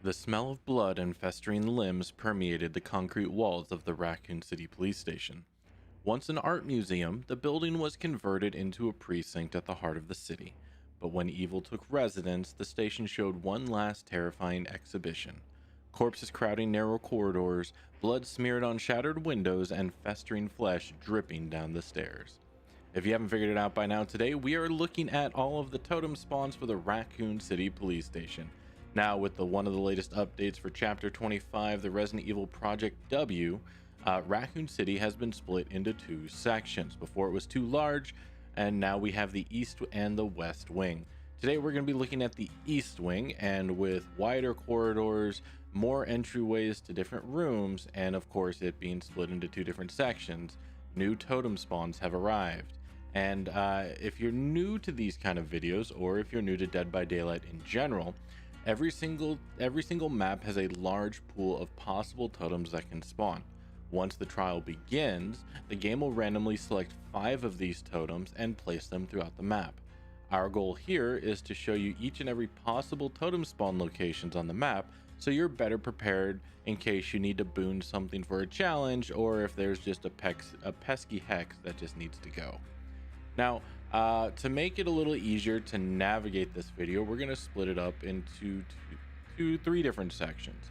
The smell of blood and festering limbs permeated the concrete walls of the Raccoon City Police Station. Once an art museum, the building was converted into a precinct at the heart of the city. But when evil took residence, the station showed one last terrifying exhibition. Corpses crowding narrow corridors, blood smeared on shattered windows, and festering flesh dripping down the stairs. If you haven't figured it out by now, today we are looking at all of the totem spawns for the Raccoon City Police Station. Now, with one of the latest updates for Chapter 25, the Resident Evil Project W, Raccoon City has been split into two sections. Before it was too large, and now we have the East and the West Wing. Today we're going to be looking at the East Wing, and with wider corridors, more entryways to different rooms, and of course it being split into two different sections, new totem spawns have arrived. And if you're new to these kind of videos, or if you're new to Dead by Daylight in general, every single map has a large pool of possible totems that can spawn. Once the trial begins, the game will randomly select 5 of these totems and place them throughout the map. Our goal here is to show you each and every possible totem spawn locations on the map, so you're better prepared in case you need to boon something for a challenge, or if there's just a pesky hex that just needs to go. Now, to make it a little easier to navigate this video, we're going to split it up into three different sections.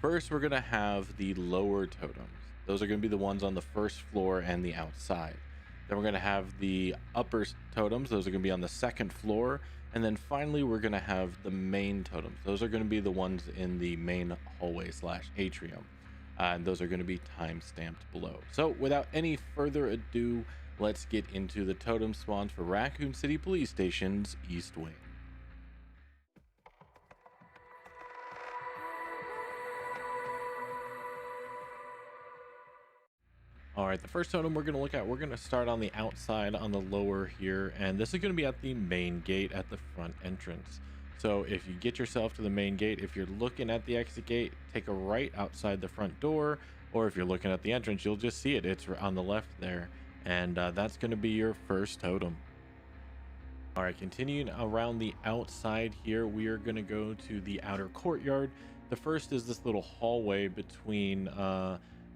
First, we're going to have the lower totems. Those are going to be the ones on the first floor and the outside. Then we're going to have the upper totems. Those are going to be on the second floor. And then finally, we're going to have the main totems. Those are going to be the ones in the main hallway / atrium. And those are going to be time-stamped below. So without any further ado, let's get into the totem spawns for Raccoon City Police Station's East Wing. All right, the first totem we're going to look at, we're going to start on the outside on the lower here, and this is going to be at the main gate at the front entrance. So if you get yourself to the main gate, if you're looking at the exit gate, take a right outside the front door, or if you're looking at the entrance, you'll just see it. It's on the left there, and that's going to be your first totem. All right, continuing around the outside here, we are going to go to the outer courtyard. The first is this little hallway between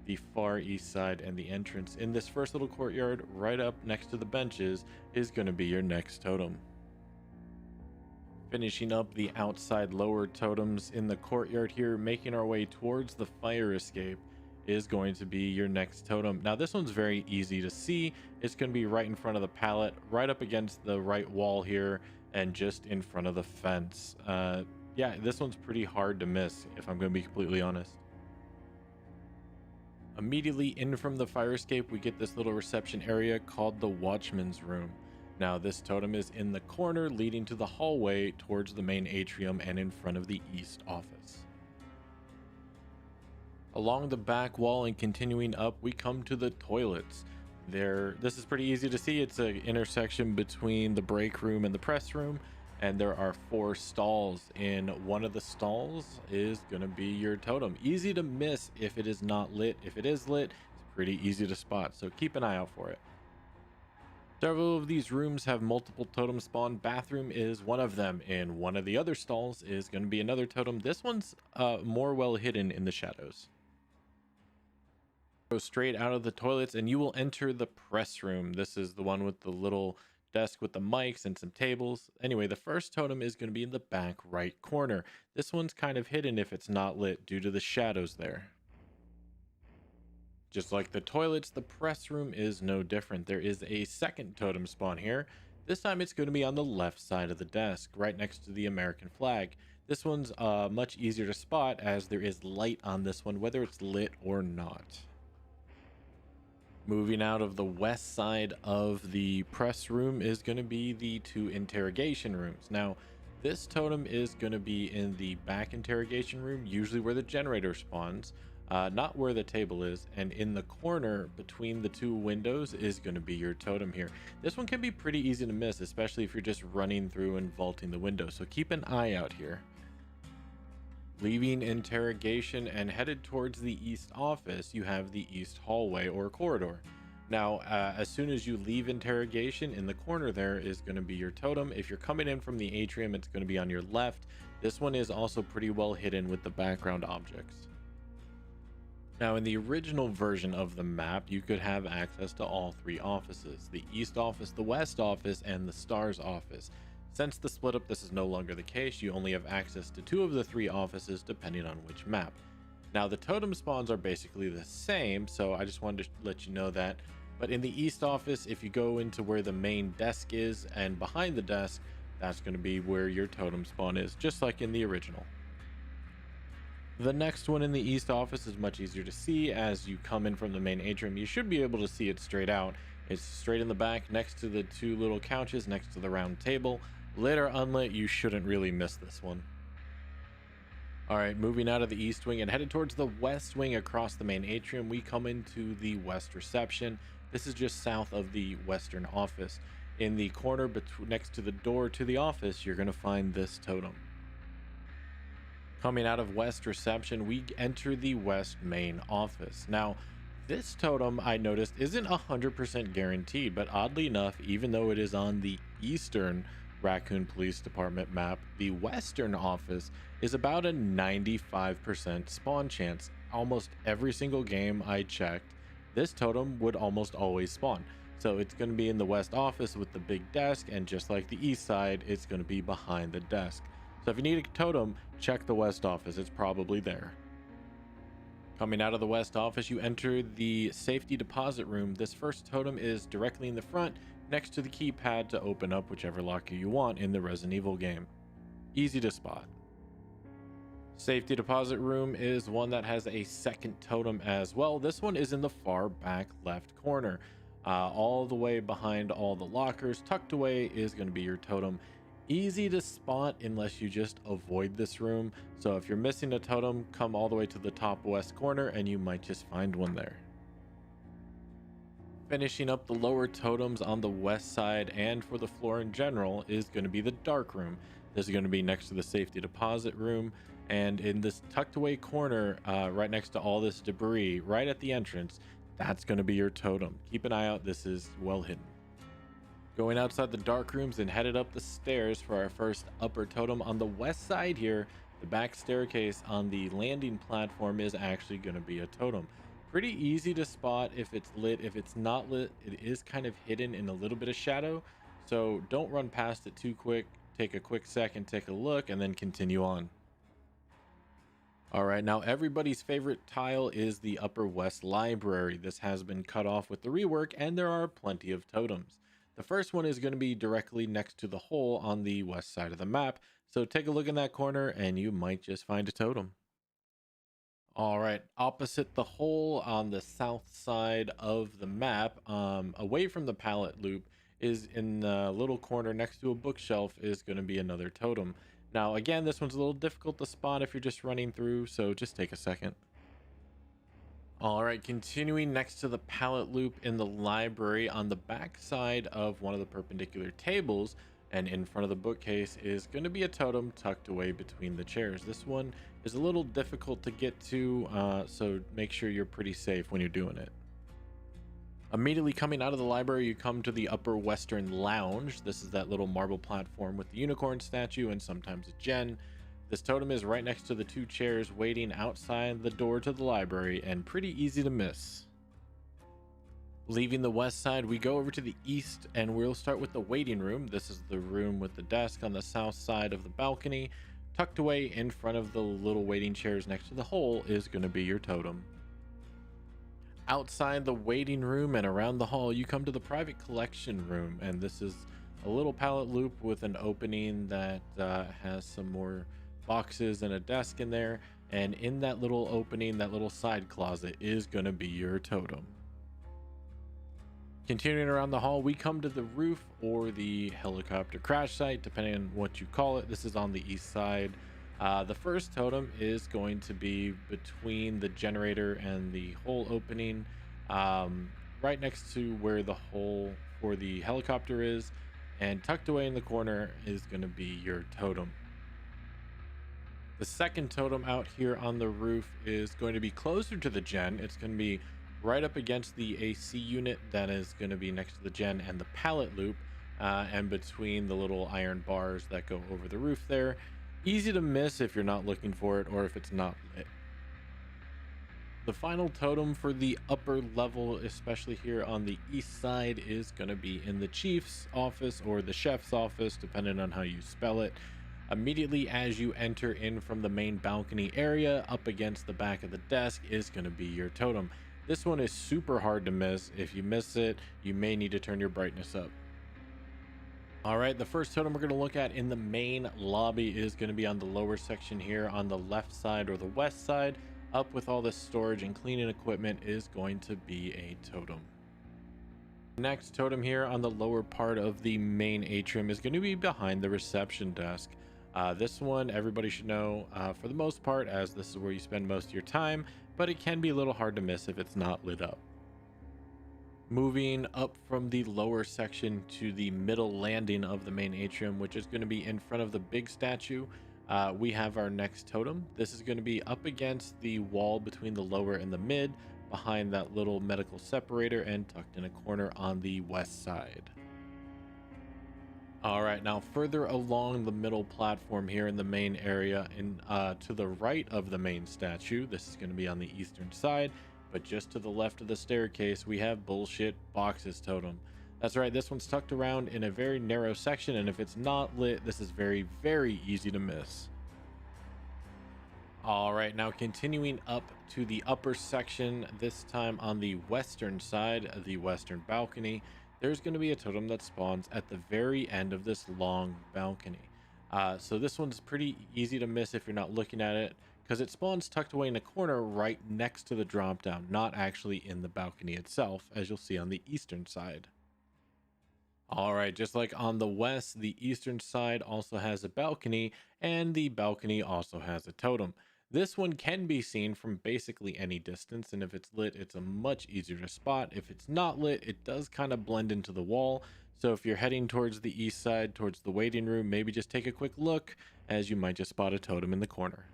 the far east side and the entrance. In this first little courtyard, right up next to the benches, is going to be your next totem. Finishing up the outside lower totems in the courtyard here, making our way towards the fire escape, is going to be your next totem. Now this one's very easy to see. It's going to be right in front of the pallet, right up against the right wall here, and just in front of the fence. Yeah, this one's pretty hard to miss, if I'm going to be completely honest. Immediately in from the fire escape, we get this little reception area called the Watchman's Room. Now this totem is in the corner leading to the hallway towards the main atrium and in front of the east office. Along the back wall and continuing up, we come to the toilets. This is pretty easy to see. It's an intersection between the break room and the press room, and there are 4 stalls. In one of the stalls is going to be your totem. Easy to miss if it is not lit. If it is lit, it's pretty easy to spot, so keep an eye out for it. Several of these rooms have multiple totem spawn. Bathroom is one of them. In one of the other stalls is going to be another totem. This one's more well hidden in the shadows. Go straight out of the toilets and you will enter the press room. This is the one with the little desk with the mics and some tables. Anyway, the first totem is going to be in the back right corner. This one's kind of hidden if it's not lit due to the shadows there. Just like the toilets, the press room is no different. There is a second totem spawn here. This time it's going to be on the left side of the desk, right next to the American flag. This one's much easier to spot as there is light on this one, whether it's lit or not. Moving out of the west side of the press room is going to be the 2 interrogation rooms. Now, this totem is going to be in the back interrogation room, usually where the generator spawns, not where the table is. And in the corner between the 2 windows is going to be your totem here. This one can be pretty easy to miss, especially if you're just running through and vaulting the window. So keep an eye out here. Leaving interrogation and headed towards the east office, you have the east hallway or corridor. Now, as soon as you leave interrogation, in the corner there is going to be your totem. If you're coming in from the atrium, it's going to be on your left. This one is also pretty well hidden with the background objects. Now, in the original version of the map, you could have access to all three offices: the East office, the West office, and the Stars office. Since the split up, this is no longer the case. You only have access to two of the three offices depending on which map. Now, the totem spawns are basically the same, so I just wanted to let you know that. But in the East office, if you go into where the main desk is, and behind the desk, that's going to be where your totem spawn is, just like in the original. The next one in the East office is much easier to see. As you come in from the main atrium, you should be able to see it straight out. It's straight in the back next to the two little couches next to the round table. Lit or unlit, you shouldn't really miss this one. All right, moving out of the East Wing and headed towards the West Wing across the main atrium, we come into the West Reception. This is just south of the Western office. In the corner next to the door to the office, you're going to find this totem. Coming out of West Reception, we enter the West main office. Now, this totem I noticed isn't 100% guaranteed, but oddly enough, even though it is on the Eastern Raccoon Police Department map, the Western office is about a 95% spawn chance. Almost every single game I checked, this totem would almost always spawn. So it's going to be in the West office with the big desk, and just like the East side, it's going to be behind the desk. So if you need a totem, check the West office, it's probably there. Coming out of the West office, you enter the safety deposit room. This first totem is directly in the front, next to the keypad to open up whichever locker you want in the Resident Evil game. Easy to spot. Safety deposit room is one that has a second totem as well. This one is in the far back left corner. All the way behind all the lockers, tucked away, is going to be your totem. Easy to spot unless you just avoid this room. So if you're missing a totem, come all the way to the top west corner and you might just find one there. Finishing up the lower totems on the west side and for the floor in general is going to be the dark room. This is going to be next to the safety deposit room, and in this tucked away corner, right next to all this debris, right at the entrance, that's going to be your totem. Keep an eye out, this is well hidden. Going outside the dark rooms and headed up the stairs for our first upper totem on the west side here. The back staircase on the landing platform is actually going to be a totem. Pretty easy to spot if it's lit. If it's not lit, it is kind of hidden in a little bit of shadow, so don't run past it too quick. Take a quick second, take a look, and then continue on. All right, now everybody's favorite tile is the Upper West Library. This has been cut off with the rework, and there are plenty of totems. The first one is going to be directly next to the hole on the west side of the map, so take a look in that corner and you might just find a totem. All right, opposite the hole on the south side of the map, away from the pallet loop, is in the little corner next to a bookshelf is going to be another totem. Now, again, this one's a little difficult to spot if you're just running through, so just take a second. All right, continuing next to the pallet loop in the library on the back side of one of the perpendicular tables and in front of the bookcase is going to be a totem tucked away between the chairs. This one is a little difficult to get to, so make sure you're pretty safe when you're doing it. Immediately coming out of the library, you come to the Upper Western Lounge. This is that little marble platform with the unicorn statue and sometimes a gen. This totem is right next to the two chairs waiting outside the door to the library and pretty easy to miss. Leaving the west side, we go over to the east and we'll start with the waiting room. This is the room with the desk on the south side of the balcony. Tucked away in front of the little waiting chairs next to the hole is going to be your totem. Outside the waiting room and around the hall, you come to the private collection room, and this is a little pallet loop with an opening that has some more boxes and a desk in there, and in that little opening, that little side closet is going to be your totem. Continuing around the hall, we come to the roof or the helicopter crash site, depending on what you call it. This is on the east side. The first totem is going to be between the generator and the hole opening, right next to where the hole for the helicopter is, and tucked away in the corner is going to be your totem. The second totem out here on the roof is going to be closer to the gen. It's going to be right up against the AC unit that is going to be next to the gen and the pallet loop, and between the little iron bars that go over the roof there. Easy to miss if you're not looking for it or if it's not lit. The final totem for the upper level, especially here on the east side, is going to be in the chief's office or the chef's office, depending on how you spell it. Immediately as you enter in from the main balcony area, up against the back of the desk is going to be your totem. This one is super hard to miss. If you miss it, you may need to turn your brightness up. All right, the first totem we're going to look at in the main lobby is going to be on the lower section here on the left side or the west side. Up with all this storage and cleaning equipment is going to be a totem. Next totem here on the lower part of the main atrium is going to be behind the reception desk. This one everybody should know for the most part, as this is where you spend most of your time, but it can be a little hard to miss if it's not lit up. Moving up from the lower section to the middle landing of the main atrium, which is going to be in front of the big statue, we have our next totem. This is going to be up against the wall between the lower and the mid, behind that little medical separator and tucked in a corner on the west side. All right, now further along the middle platform here in the main area, and to the right of the main statue, this is going to be on the eastern side, but just to the left of the staircase, we have bullshit boxes totem. That's right, this one's tucked around in a very narrow section, and if it's not lit, this is very, very easy to miss. All right, now continuing up to the upper section, this time on the western side, the western balcony, there's going to be a totem that spawns at the very end of this long balcony. So this one's pretty easy to miss if you're not looking at it, because it spawns tucked away in a corner right next to the drop down, not actually in the balcony itself, as you'll see on the eastern side. All right, just like on the west, the eastern side also has a balcony, and the balcony also has a totem. This one can be seen from basically any distance, and if it's lit, it's a much easier to spot. If it's not lit, it does kind of blend into the wall. So if you're heading towards the east side, towards the waiting room, maybe just take a quick look, as you might just spot a totem in the corner.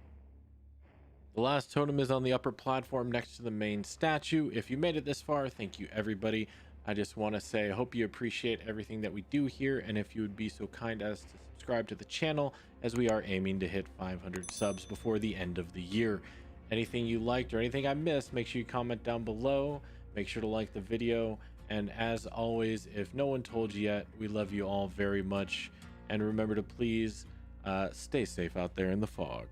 The last totem is on the upper platform next to the main statue. If you made it this far, thank you everybody. I just want to say I hope you appreciate everything that we do here, and if you would be so kind as to subscribe to the channel, as we are aiming to hit 500 subs before the end of the year. Anything you liked or anything I missed, make sure you comment down below. Make sure to like the video, and as always, if no one told you yet, we love you all very much, and remember to please stay safe out there in the fog.